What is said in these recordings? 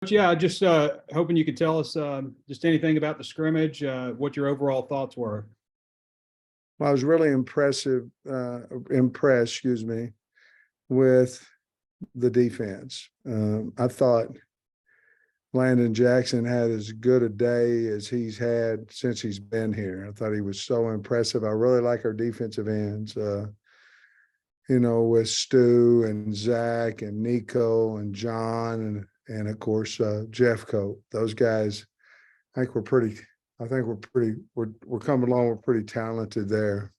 Yeah, just hoping you could tell us just anything about the scrimmage, what your overall thoughts were. Well, I was really impressed, with the defense. I thought Landon Jackson had as good a day as he's had since he's been here. I thought he was so impressive. I really like our defensive ends, with Stu and Zach and Nico and John and of course Jeff Cope. Those guys, I think we're coming along. We're pretty talented there.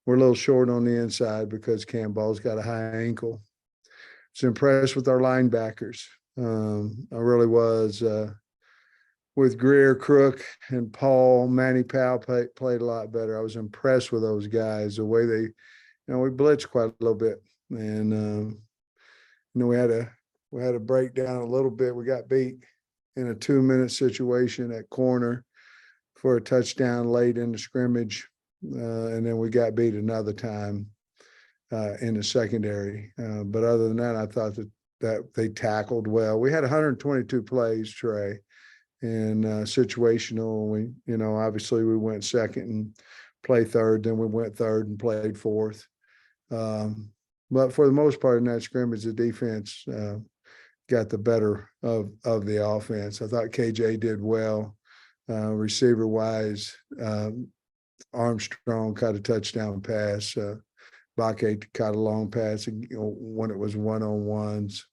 We're a little short on the inside because Cam Ball's got a high ankle. I was impressed with our linebackers. I really was. With Greer, Crook, and Paul, Manny Powell played a lot better. I was impressed with those guys, the way they, we blitzed quite a little bit. And, we had a breakdown a little bit. We got beat in a 2-minute situation at corner for a touchdown late in the scrimmage. And then we got beat another time in the secondary. But other than that, I thought that they tackled well. We had 122 plays, Trey, and situational. We, obviously we went second and played third, then we went third and played fourth. But for the most part in that scrimmage, the defense got the better of the offense. I thought KJ did well. Receiver wise, Armstrong caught a touchdown pass. Bakke caught a long pass when it was one-on-ones.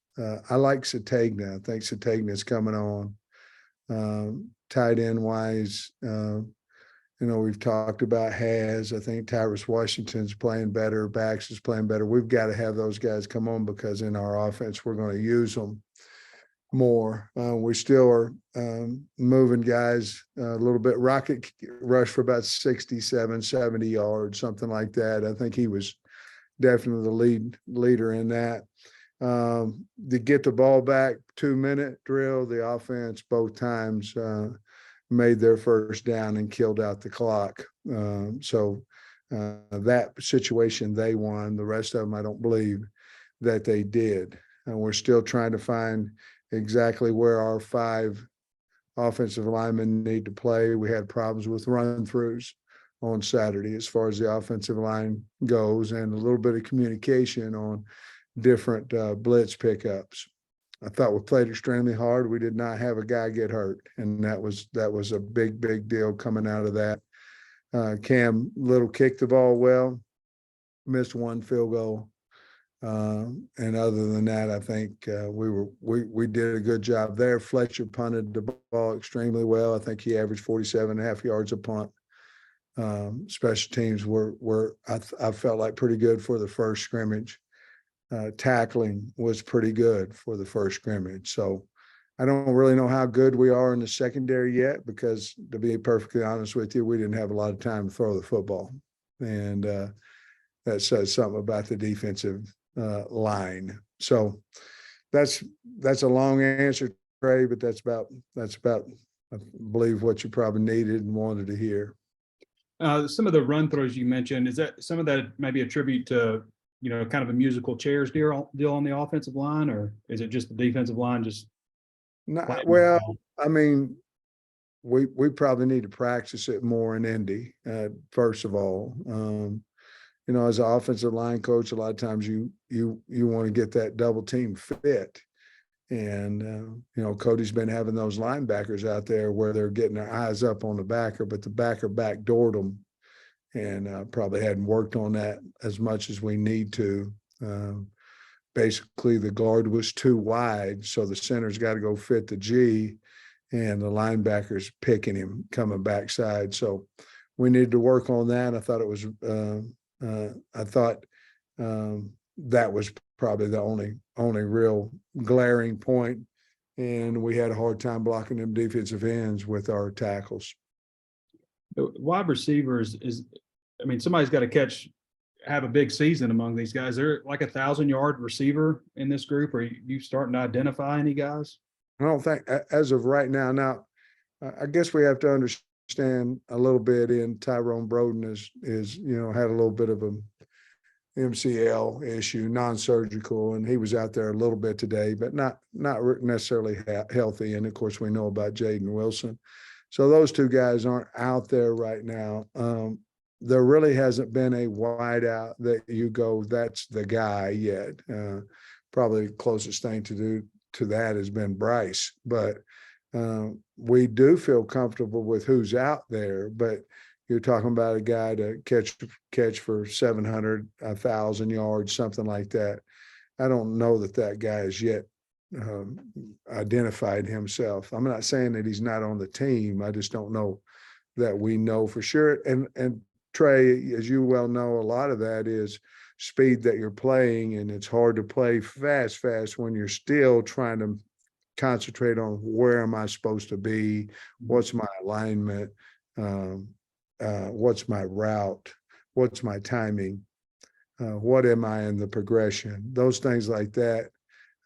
I like Sategna. I think Sategna's coming on. Tight end wise, we've talked about Has. I think Tyrus Washington's playing better. Bax is playing better. We've got to have those guys come on because in our offense, we're going to use them more. We still are moving guys a little bit. Rocket rushed for about 67, 70 yards, something like that. I think he was definitely the leader in that. To get the ball back, 2-minute drill, the offense both times made their first down and killed out the clock. So that situation they won. The rest of them, I don't believe that they did. And we're still trying to find exactly where our 5 offensive linemen need to play. We had problems with run-throughs on Saturday as far as the offensive line goes, and a little bit of communication on different blitz pickups. I thought we played extremely hard. We did not have a guy get hurt, and that was a big deal coming out of that. Cam Little kicked the ball well, missed 1 field goal. And other than that, I think we did a good job there. Fletcher punted the ball extremely well. I think he averaged 47.5 yards a punt. Special teams I felt like pretty good for the first scrimmage. Tackling was pretty good for the first scrimmage. So I don't really know how good we are in the secondary yet because, to be perfectly honest with you, we didn't have a lot of time to throw the football. And that says something about the defensive line. So that's a long answer, Trey, but that's about I believe what you probably needed and wanted to hear. Some of the run throws you mentioned, is that some of that maybe attribute to kind of a musical chairs deal on the offensive line, or is it just the defensive line just? Well, I mean, we probably need to practice it more in Indy. First of all, as an offensive line coach, a lot of times you want to get that double team fit. And, Cody's been having those linebackers out there where they're getting their eyes up on the backer, but the backer backdoored them, and probably hadn't worked on that as much as we need to. Basically, the guard was too wide, so the center's got to go fit the G, and the linebacker's picking him coming backside. So we needed to work on that. I thought it was that was probably the only real glaring point, and we had a hard time blocking them defensive ends with our tackles. The wide receivers somebody's got to have a big season among these guys. They're like 1,000-yard receiver in this group. Are you starting to identify any guys? I don't think as of right now. Now, I guess we have to understand a little bit in Tyrone Broden is had a little bit of a MCL issue, non-surgical, and he was out there a little bit today, but not necessarily healthy. And of course, we know about Jaden Wilson. So those two guys aren't out there right now. There really hasn't been a wideout that you go, that's the guy yet. Probably the closest thing to that has been Bryce, but we do feel comfortable with who's out there. But you're talking about a guy to catch for 700, 1,000 yards, something like that. I don't know that guy is yet identified himself. I'm not saying that he's not on the team. I just don't know that we know for sure. And Trey, as you well know, a lot of that is speed that you're playing, and it's hard to play fast when you're still trying to concentrate on where am I supposed to be, what's my alignment, what's my route, what's my timing, what am I in the progression, those things like that.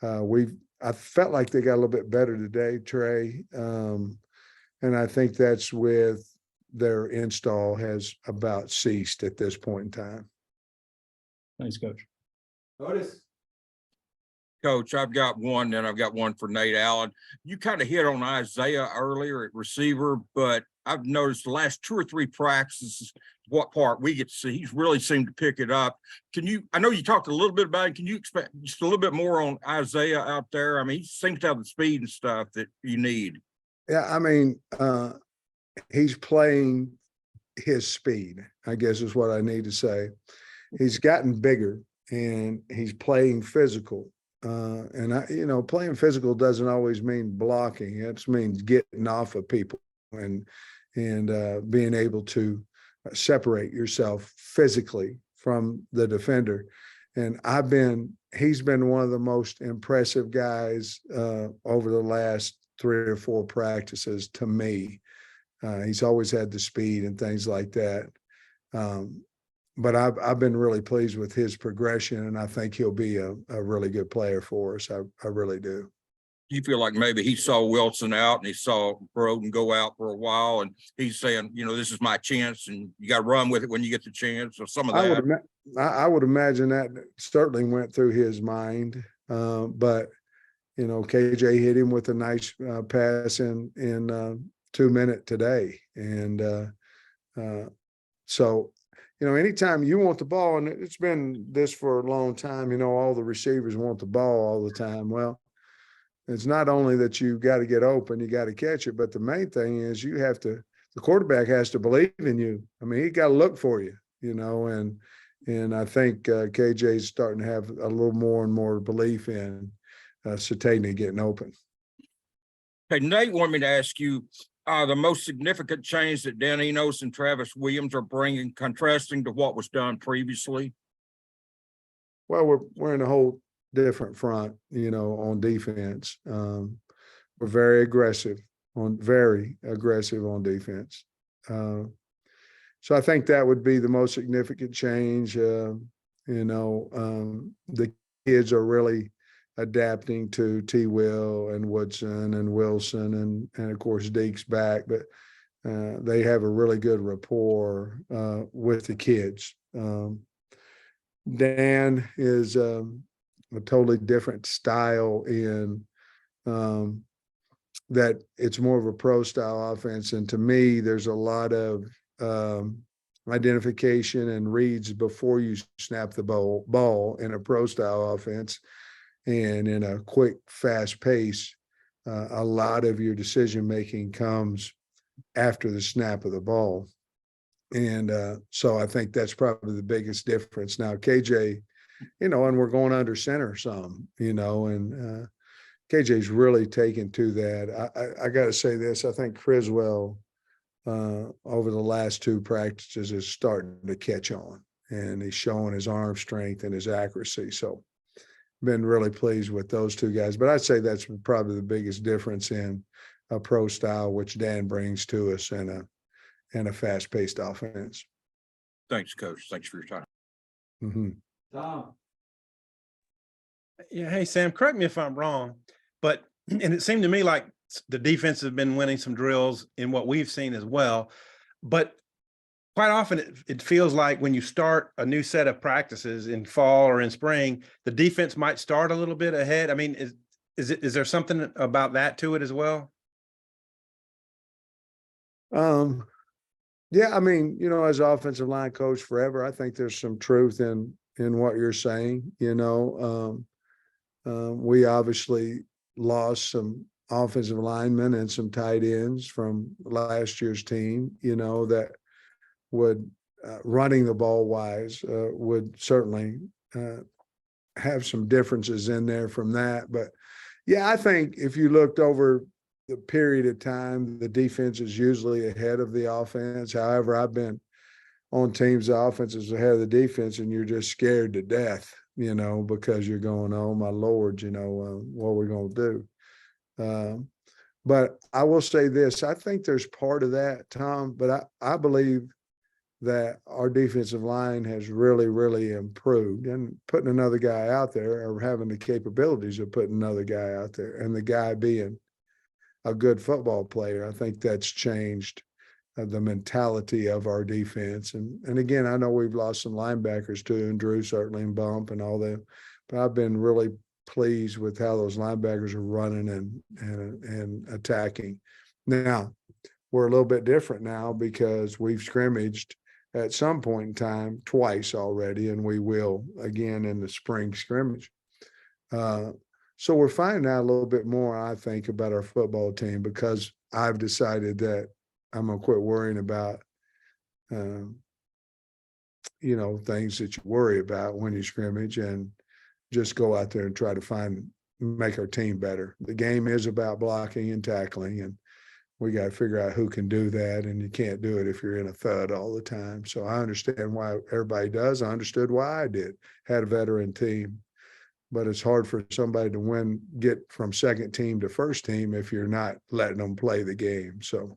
I felt like they got a little bit better today, Trey, and I think that's with their install has about ceased at this point in time. Thanks, Coach. Coach, I've got one, then I've got one for Nate Allen. You kind of hit on Isaiah earlier at receiver, but I've noticed the last 2 or 3 practices, what part we get to see, he's really seemed to pick it up. I know you talked a little bit about it. Can you expect just a little bit more on Isaiah out there? I mean, he seems to have the speed and stuff that you need. Yeah, I mean, he's playing his speed, I guess is what I need to say. He's gotten bigger and he's playing physical. And playing physical doesn't always mean blocking. It just means getting off of people and being able to separate yourself physically from the defender. And he's been one of the most impressive guys over the last 3 or 4 practices to me. He's always had the speed and things like that. But I've been really pleased with his progression, and I think he'll be a really good player for us. I really do. You feel like maybe he saw Wilson out and he saw Broden go out for a while, and he's saying, this is my chance, and you got to run with it when you get the chance, or some of that. I would imagine that certainly went through his mind. But KJ hit him with a nice pass in 2 minutes today, and so. Anytime you want the ball, and it's been this for a long time, all the receivers want the ball all the time. Well, it's not only that you got to get open, you got to catch it, but the main thing is the quarterback has to believe in you. I mean, he got to look for you, and I think KJ's starting to have a little more and more belief in Satania getting open. Okay, Nate wanted me to ask you, the most significant change that Dan Enos and Travis Williams are bringing, contrasting to what was done previously? Well, we're in a whole different front, on defense. We're very aggressive on defense. So I think that would be the most significant change. The kids are really adapting to T. Will and Woodson and Wilson and of course Deke's back, but they have a really good rapport with the kids. Dan is a totally different style in that it's more of a pro style offense, and to me there's a lot of identification and reads before you snap the ball in a pro style offense. And in a quick, fast pace, a lot of your decision-making comes after the snap of the ball. And so I think that's probably the biggest difference. Now, KJ, and we're going under center some, and KJ's really taken to that. I got to say this. I think Criswell over the last 2 practices is starting to catch on, and he's showing his arm strength and his accuracy. So been really pleased with those 2 guys, but I'd say that's probably the biggest difference in a pro style, which Dan brings to us in a fast-paced offense. Thanks, Coach. Thanks for your time. Mm-hmm. Tom. Yeah. Hey, Sam, correct me if I'm wrong, but, and it seemed to me like the defense has been winning some drills in what we've seen as well, but quite often it feels like when you start a new set of practices in fall or in spring, the defense might start a little bit ahead. I mean, is there something about that to it as well? Yeah, I mean, as offensive line coach forever, I think there's some truth in what you're saying. We obviously lost some offensive linemen and some tight ends from last year's team, that would running the ball wise would certainly have some differences in there from that. But yeah, I think if you looked over the period of time, the defense is usually ahead of the offense. However, I've been on teams, the offense is ahead of the defense, and you're just scared to death, because you're going, oh my Lord, what are we going to do? But I will say this, I think there's part of that, Tom, but I believe that our defensive line has really, really improved, and putting another guy out there or having the capabilities of putting another guy out there and the guy being a good football player. I think that's changed the mentality of our defense. And again, I know we've lost some linebackers too, and Drew certainly, and Bump and all that, but I've been really pleased with how those linebackers are running and attacking. Now, we're a little bit different now because we've scrimmaged at some point in time twice already, and we will again in the spring scrimmage. So we're finding out a little bit more, I think, about our football team, because I've decided that I'm going to quit worrying about, things that you worry about when you scrimmage, and just go out there and try to make our team better. The game is about blocking and tackling, and we got to figure out who can do that. And you can't do it if you're in a thud all the time. So I understand why everybody does. I understood why I did. Had a veteran team. But it's hard for somebody to get from second team to first team if you're not letting them play the game. So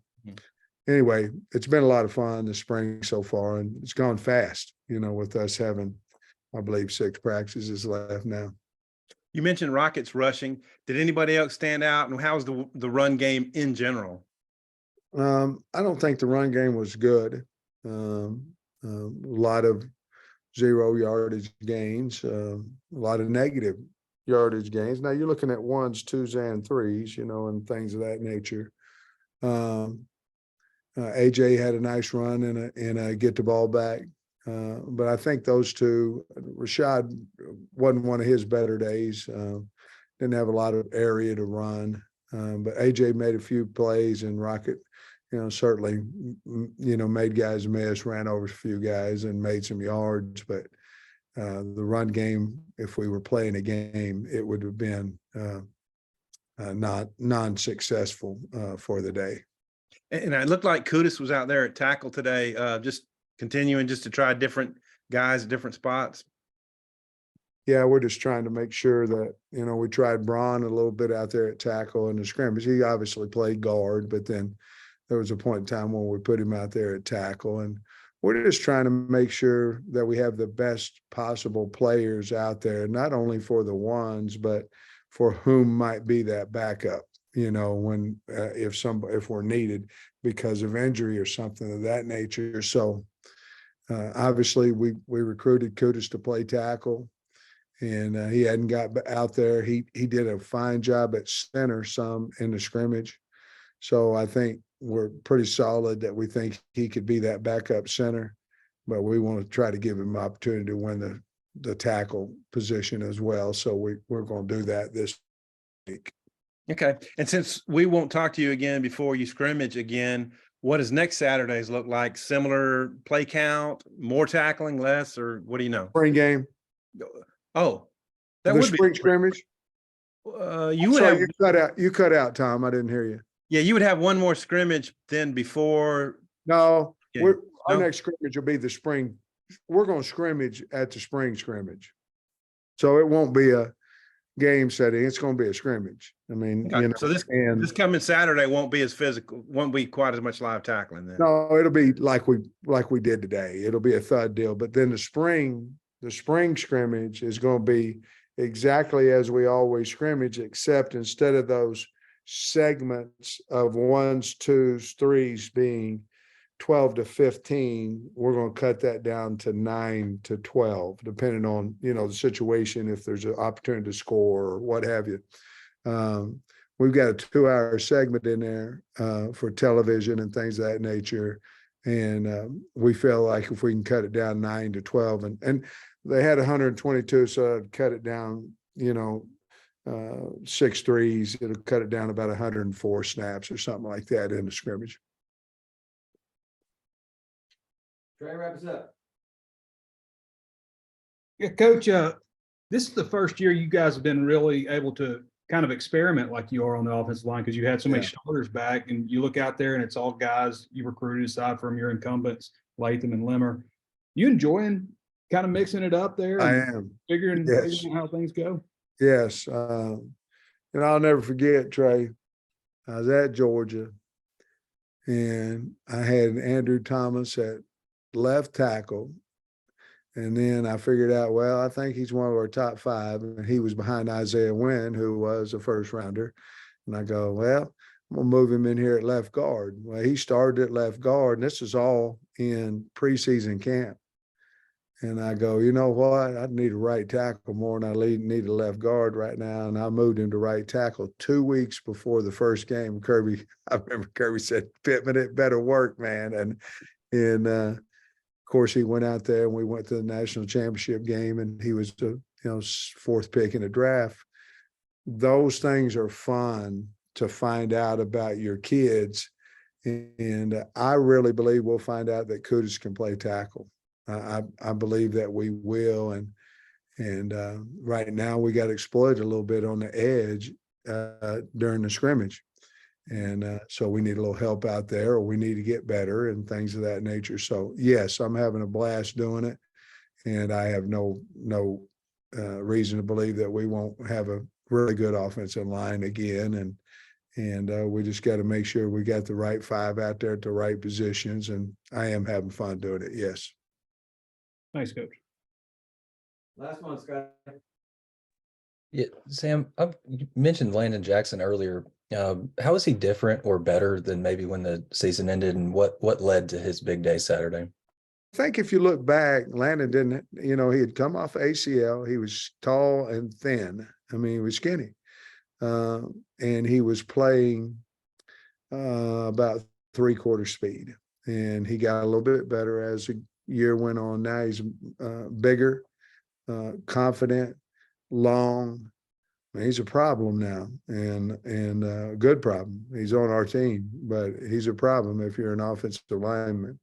anyway, it's been a lot of fun this spring so far, and it's gone fast, with us having, I believe, 6 practices left now. You mentioned Rockets rushing. Did anybody else stand out, and how's the run game in general? I don't think the run game was good. A lot of 0 yardage gains, a lot of negative yardage gains. Now you're looking at 1s, 2s, and 3s, and things of that nature. AJ had a nice run and a get the ball back. But I think those two, Rashad wasn't one of his better days. Didn't have a lot of area to run. But AJ made a few plays, and Rocket, certainly, made guys miss, ran over a few guys and made some yards. But the run game, if we were playing a game, it would have been not non-successful for the day. And it looked like Kudus was out there at tackle today, just continuing just to try different guys at different spots. Yeah, we're just trying to make sure that, we tried Braun a little bit out there at tackle in the scrimmage. He obviously played guard, but then there was a point in time when we put him out there at tackle. And we're just trying to make sure that we have the best possible players out there, not only for the ones, but for whom might be that backup, when if we're needed because of injury or something of that nature. So obviously we recruited Kudus to play tackle, and he hadn't got out there. He did a fine job at center some in the scrimmage. So I think we're pretty solid that we think he could be that backup center, but we want to try to give him an opportunity to win the tackle position as well. So we're going to do that this week. Okay. And since we won't talk to you again before you scrimmage again, what does next Saturday's look like? Similar play count, more tackling, less, or what do you know? Spring game. Oh, that would spring be scrimmage. You would have you cut out, Tom. I didn't hear you. Yeah, you would have one more scrimmage then before. No, our next scrimmage will be the spring. We're going to scrimmage at the spring scrimmage. So it won't be a game setting. It's going to be a scrimmage. I mean, so this coming Saturday won't be as physical, won't be quite as much live tackling then. No, it'll be like we did today. It'll be a thud deal. But then the spring scrimmage is going to be exactly as we always scrimmage, except instead of those segments of 1s, 2s, 3s being 12 to 15, we're going to cut that down to 9 to 12, depending on, the situation, if there's an opportunity to score or what have you. We've got a 2-hour segment in there for television and things of that nature. And we feel like if we can cut it down 9 to 12, and they had 122, so I'd cut it down, 6 threes, it'll cut it down about 104 snaps or something like that in the scrimmage. Trey, wrap us up. Yeah, Coach, this is the first year you guys have been really able to kind of experiment like you are on the offensive line, because you had so many starters back, and you look out there and it's all guys you recruited aside from your incumbents, Latham and Limmer. You enjoying kind of mixing it up there? I am. Figuring Yes. out how things go? Yes. And I'll never forget, Trey, I was at Georgia and I had Andrew Thomas at left tackle. And then I figured out, well, I think he's one of our top 5. And he was behind Isaiah Wynn, who was a first rounder. And I go, well, I'm going to move him in here at left guard. Well, he started at left guard, and this is all in preseason camp. And I go, you know what? I need a right tackle more than I need a left guard right now. And I moved him to right tackle 2 weeks before the first game. I remember Kirby said, Pittman, it better work, man. And of course, he went out there and we went to the national championship game, and he was the 4th pick in the draft. Those things are fun to find out about your kids. And I really believe we'll find out that Kudus can play tackle. I believe that we will. And right now we got exploited a little bit on the edge during the scrimmage. And so we need a little help out there, or we need to get better and things of that nature. So yes, I'm having a blast doing it. And I have no reason to believe that we won't have a really good offensive line again. And we just got to make sure we got the right 5 out there at the right positions. And I am having fun doing it. Yes. Thanks, Coach. Last one, Scott. Yeah, Sam, you mentioned Landon Jackson earlier. How is he different or better than maybe when the season ended, and what led to his big day Saturday? I think if you look back, Landon didn't, he had come off ACL. He was tall and thin. I mean, he was skinny. And he was playing about 3/4 speed. And he got a little bit better as the year went on. Now he's bigger, confident, long. I mean, he's a problem now, and a good problem. He's on our team, but he's a problem if you're an offensive lineman.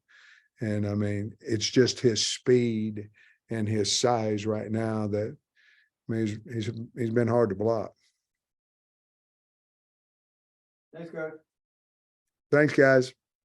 And I mean, it's just his speed and his size right now that, I mean, he's been hard to block. Thanks, Coach. Thanks, guys.